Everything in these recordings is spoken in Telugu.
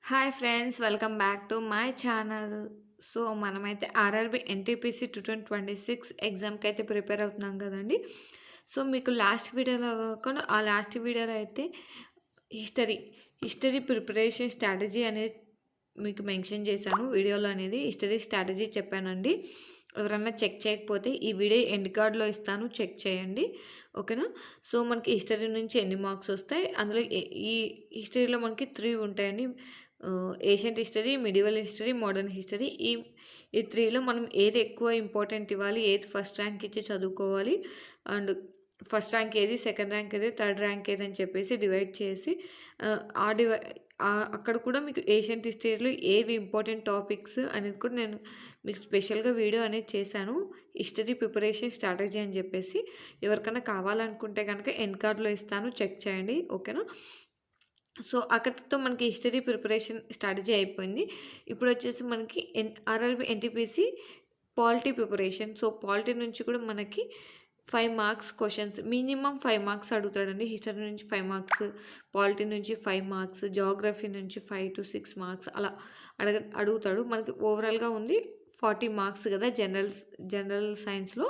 Hi friends, welcome back to my channel. So మనమైతే ఆర్ఆర్బి ఎన్టీపీసీ 2026 ఎగ్జామ్కి అయితే ప్రిపేర్ అవుతున్నాం కదండి. సో మీకు లాస్ట్ వీడియోలో కాకుండా ఆ లాస్ట్ వీడియోలో అయితే హిస్టరీ హిస్టరీ ప్రిపరేషన్ స్ట్రాటజీ అనేది మీకు మెన్షన్ చేశాను. వీడియోలో అనేది హిస్టరీ స్ట్రాటజీ చెప్పానండి. ఎవరన్నా చెక్ చేయకపోతే ఈ వీడియో ఎండ్ కార్డ్లో ఇస్తాను, చెక్ చేయండి. ఓకేనా. సో మనకి హిస్టరీ నుంచి ఎన్ని మార్క్స్ వస్తాయి, అందులో ఈ హిస్టరీలో మనకి 3 ఉంటాయండి. Ancient history, medieval history, modern history. ఈ 3లో మనం ఏది ఎక్కువ ఇంపార్టెంట్ ఇవ్వాలి, ఏది ఫస్ట్ ర్యాంక్ ఇచ్చి చదువుకోవాలి, అండ్ ఫస్ట్ ర్యాంక్ ఏది, సెకండ్ ర్యాంక్ ఏది, థర్డ్ ర్యాంక్ ఏది అని చెప్పేసి డివైడ్ చేసి ఆ డివై అక్కడ కూడా మీకు ఏషియంట్ హిస్టరీలో ఏవి ఇంపార్టెంట్ టాపిక్స్ అనేది కూడా నేను మీకు స్పెషల్గా వీడియో అనేది చేశాను. హిస్టరీ ప్రిపరేషన్ స్ట్రాటజీ అని చెప్పేసి ఎవరికైనా కావాలనుకుంటే కనుక ఎండ్ కార్డ్లో ఇస్తాను, చెక్ చేయండి. ఓకేనా. సో అక్కడితో మనకి హిస్టరీ ప్రిపరేషన్ స్ట్రాటజీ అయిపోయింది. ఇప్పుడు వచ్చేసి మనకి RRB NTPC polity preparation. So polity నుంచి కూడా మనకి 5 మార్క్స్ క్వశ్చన్స్, మినిమం 5 మార్క్స్ అడుగుతాడండి. హిస్టరీ నుంచి 5 మార్క్స్, పాలిటీ నుంచి 5 మార్క్స్, జియోగ్రఫీ నుంచి 5 to 6 మార్క్స్ అలా అడుగుతాడు. మనకి ఓవరాల్గా ఉంది 40 మార్క్స్ కదా జనరల్ సైన్స్లో.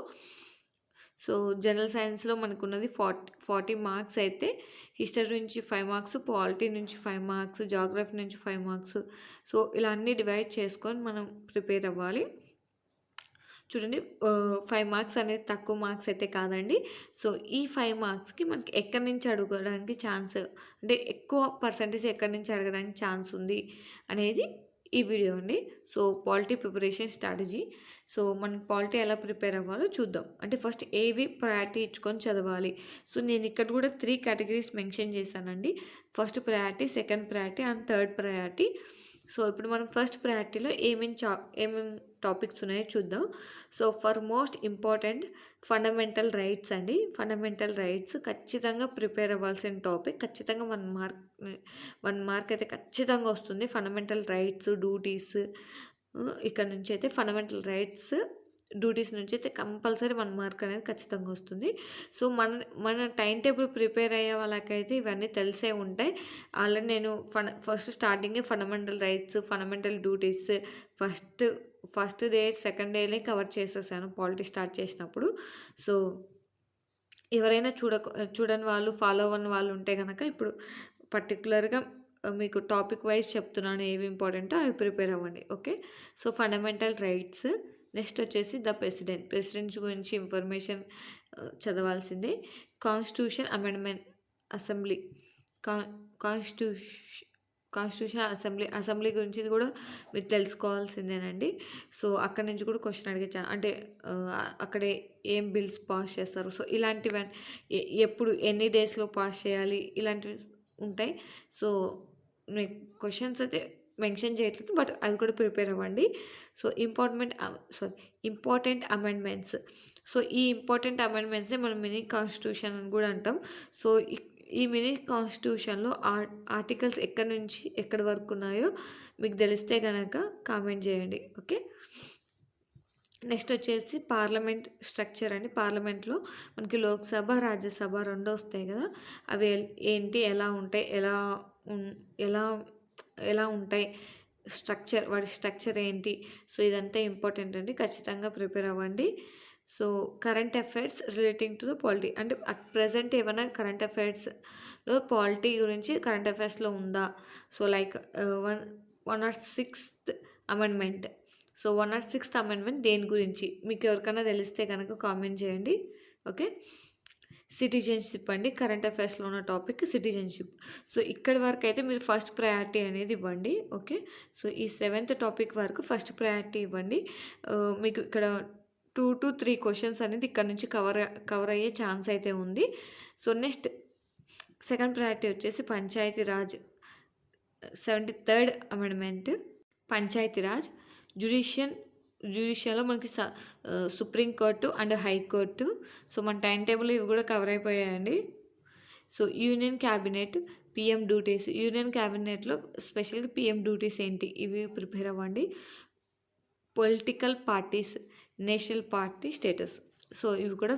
సో జనరల్ సైన్స్లో మనకున్నది 40 మార్క్స్ అయితే హిస్టరీ నుంచి 5 మార్క్స్, పాలిటీ నుంచి 5 మార్క్స్, జాగ్రఫీ నుంచి 5 మార్క్స్. సో ఇలా అన్నీ డివైడ్ చేసుకొని మనం ప్రిపేర్ అవ్వాలి. చూడండి, 5 మార్క్స్ అనేది తక్కువ మార్క్స్ అయితే కాదండి. సో ఈ 5 మార్క్స్కి మనకి ఎక్కడి నుంచి అడగడానికి ఛాన్స్, అంటే ఎక్కువ పర్సంటేజ్ ఎక్కడి నుంచి అడగడానికి ఛాన్స్ ఉంది అనేది ఈ వీడియో అండి. So polity preparation strategy. So మనం పాలిటీ ఎలా ప్రిపేర్ అవ్వాలో చూద్దాం. అంటే ఫస్ట్ ఏవి ప్రయారిటీ ఇచ్చుకొని చదవాలి. సో నేను ఇక్కడ కూడా 3 కేటగిరీస్ మెన్షన్ చేశానండి. First priority, second priority and third priority. So ఇప్పుడు మనం ఫస్ట్ ప్రయారిటీలో ఏమేమి టాపిక్స్ ఉన్నాయో చూద్దాం. So for most important fundamental rights అండి. ఫండమెంటల్ రైట్స్ ఖచ్చితంగా ప్రిపేర్ అవ్వాల్సిన టాపిక్. ఖచ్చితంగా 1 మార్క్ అయితే ఖచ్చితంగా వస్తుంది. ఫండమెంటల్ రైట్స్, డ్యూటీస్, ఇక్కడ నుంచి అయితే ఫండమెంటల్ రైట్స్, డ్యూటీస్ నుంచి అయితే కంపల్సరీ 1 మార్క్ అనేది ఖచ్చితంగా వస్తుంది. సో మన టైం టేబుల్ ప్రిపేర్ అయ్యే వాళ్ళకైతే ఇవన్నీ తెలిసే ఉంటాయి. ఆల్రెడీ నేను ఫస్ట్ స్టార్టింగే fundamental rights, fundamental duties first day, second డేనే కవర్ చేసేసాను పాలిటీ స్టార్ట్ చేసినప్పుడు. సో ఎవరైనా చూడని వాళ్ళు, ఫాలో అవ్వని వాళ్ళు ఉంటే కనుక ఇప్పుడు పర్టికులర్గా మీకు టాపిక్ వైజ్ చెప్తున్నాను ఏవి ఇంపార్టెంటో అవి ప్రిపేర్ అవ్వండి. Okay. So fundamental rights. Next వచ్చేసి ద ప్రెసిడెంట్ గురించి ఇన్ఫర్మేషన్ చదవాల్సిందే. Constitution amendment, assembly, constitution assembly గురించి కూడా మీరు తెలుసుకోవాల్సిందేనండి. సో అక్కడి నుంచి కూడా క్వశ్చన్ అడిగే అంటే అక్కడే ఏం బిల్స్ పాస్ చేస్తారు, సో ఇలాంటివన్నీ ఎప్పుడు ఎన్ని డేస్లో పాస్ చేయాలి, ఇలాంటివి ఉంటాయి. సో మీకు క్వశ్చన్స్ అయితే మెన్షన్ చేయట్లేదు, బట్ అవి కూడా ప్రిపేర్ అవ్వండి. So important amendments. సో ఈ ఇంపార్టెంట్ అమెండ్మెంట్సే మనం మినీ కాన్స్టిట్యూషన్ అని కూడా అంటాం. సో ఈ మినీ కాన్స్టిట్యూషన్లో ఆర్టికల్స్ ఎక్కడి నుంచి ఎక్కడి వరకు ఉన్నాయో మీకు తెలిస్తే కనుక కామెంట్ చేయండి. ఓకే. నెక్స్ట్ వచ్చేసి పార్లమెంట్ స్ట్రక్చర్ అండి. పార్లమెంట్లో మనకి లోక్సభ, రాజ్యసభ 2 వస్తాయి కదా. అవి ఏంటి, ఎలా ఉంటాయి, ఎలా ఉంటాయి, వాటి స్ట్రక్చర్ ఏంటి. సో ఇదంతా ఇంపార్టెంట్ అండి, ఖచ్చితంగా ప్రిపేర్ అవ్వండి. So current affairs relating to the polity, అంటే అట్ ప్రజెంట్ ఏమైనా కరెంట్ అఫైర్స్లో పాలిటీ గురించి కరెంట్ అఫైర్స్లో ఉందా. So like 106th amendment. So 106th amendment దేని గురించి మీకు ఎవరికైనా తెలిస్తే కనుక కామెంట్ చేయండి. ఓకే. సిటిజన్షిప్ అండి, కరెంట్ అఫైర్స్లో ఉన్న టాపిక్ సిటిజన్షిప్. సో ఇక్కడి వరకు అయితే మీరు ఫస్ట్ ప్రయారిటీ అనేది ఇవ్వండి. ఓకే. సో ఈ 7th టాపిక్ వరకు ఫస్ట్ ప్రయారిటీ ఇవ్వండి. మీకు ఇక్కడ 2 to 3 క్వశ్చన్స్ అనేది ఇక్కడ నుంచి కవర్ అయ్యే ఛాన్స్ అయితే ఉంది. సో నెక్స్ట్ సెకండ్ ప్రయారిటీ వచ్చేసి పంచాయతీరాజ్, 73rd అమెండ్మెంట్, పంచాయతీరాజ్, జ్యుడిషియల్లో మనకి సుప్రీంకోర్టు అండ్ హైకోర్టు. సో మన టైం టేబుల్ ఇవి కూడా కవర్ అయిపోయాయండి. So union cabinet, PM duties. Union క్యాబినెట్లో స్పెషల్గా పిఎం డ్యూటీస్ ఏంటి, ఇవి ప్రిపేర్ అవ్వండి. Political parties, national party status. So ఇవి కూడా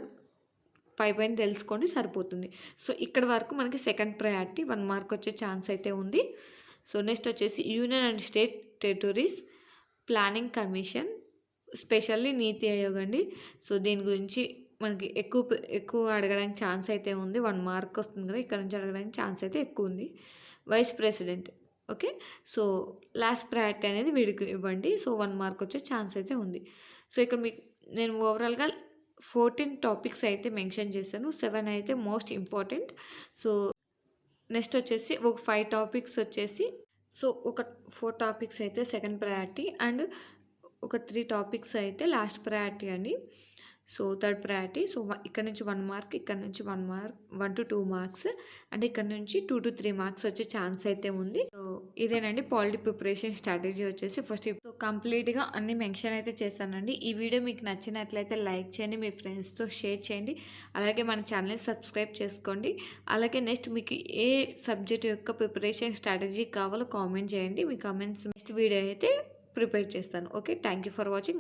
పైన తెలుసుకోండి, సరిపోతుంది. సో ఇక్కడ వరకు మనకి సెకండ్ ప్రయారిటీ 1 మార్క్ వచ్చే ఛాన్స్ అయితే ఉంది. సో నెక్స్ట్ వచ్చేసి union and state territories planning commission, specially నీతి ఆయోగ్ అండి. సో దీని గురించి మనకి ఎక్కువ అడగడానికి ఛాన్స్ అయితే ఉంది. 1 మార్క్ వస్తుంది కదా, ఇక్కడ నుంచి అడగడానికి ఛాన్స్ అయితే ఎక్కువ ఉంది. Vice president. Okay. So last priority అనేది వీడికి ఇవ్వండి. సో 1 మార్క్ వచ్చే ఛాన్స్ అయితే ఉంది. సో ఇక్కడ మీకు నేను ఓవరాల్గా 14 టాపిక్స్ అయితే మెన్షన్ చేశాను. 7 అయితే మోస్ట్ ఇంపార్టెంట్. సో నెక్స్ట్ వచ్చేసి ఒక 5 టాపిక్స్ వచ్చేసి, సో ఒక 4 టాపిక్స్ అయితే సెకండ్ ప్రయారిటీ అండ్ ఒక 3 టాపిక్స్ అయితే లాస్ట్ ప్రయారిటీ అండి. So third priority. సో ఇక్కడ నుంచి 1 మార్క్, ఇక్కడ నుంచి 1 మార్క్, 1 to 2 మార్క్స్, అంటే ఇక్కడ నుంచి 2 to 3 మార్క్స్ వచ్చే ఛాన్స్ అయితే ఉంది. సో ఇదేనండి పాలిటీ ప్రిపరేషన్ స్ట్రాటజీ వచ్చేసి ఫస్ట్. సో కంప్లీట్గా అన్ని మెన్షన్ అయితే చేస్తానండి. ఈ వీడియో మీకు నచ్చినట్లయితే లైక్ చేయండి, మీ ఫ్రెండ్స్తో షేర్ చేయండి, అలాగే మన ఛానల్ని సబ్స్క్రైబ్ చేసుకోండి. అలాగే నెక్స్ట్ మీకు ఏ సబ్జెక్ట్ యొక్క ప్రిపరేషన్ స్ట్రాటజీ కావాలో కామెంట్ చేయండి. మీ కామెంట్స్ నెక్స్ట్ వీడియో అయితే ప్రిపేర్ చేస్తాను. Okay, thank you for watching.